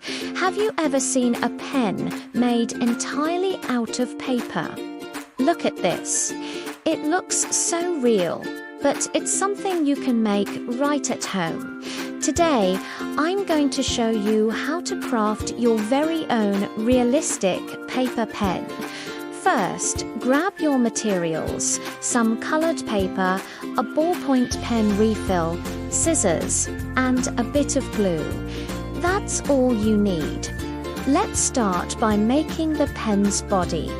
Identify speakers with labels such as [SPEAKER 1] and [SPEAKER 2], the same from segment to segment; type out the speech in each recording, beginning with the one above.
[SPEAKER 1] Have you ever seen a pen made entirely out of paper? Look at this. It looks so real, but it's something you can make right at home. Today, I'm going to show you how to craft your very own realistic paper pen. First, grab your materials, some colored paper, a ballpoint pen refill, scissors, and a bit of glue. That's all you need. Let's start by making the pen's body.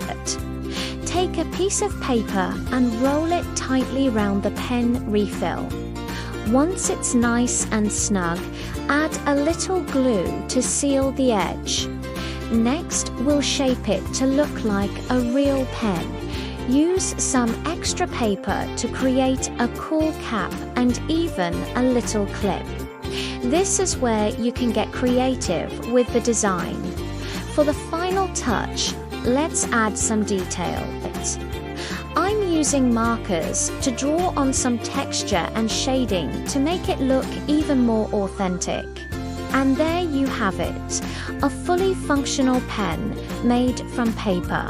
[SPEAKER 1] Take a piece of paper and roll it tightly round the pen refill. Once it's nice and snug, add a little glue to seal the edge. Next, we'll shape it to look like a real pen. Use some extra paper to create a cool cap and even a little clip. This is where you can get creative with the design. For the final touch, let's add some detail. I'm using markers to draw on some texture and shading to make it look even more authentic. And there you have it, a fully functional pen made from paper.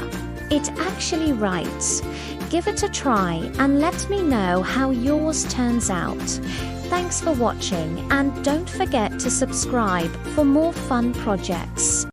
[SPEAKER 1] It actually writes. Give it a try and let me know how yours turns out. Thanks for watching, and don't forget to subscribe for more fun projects.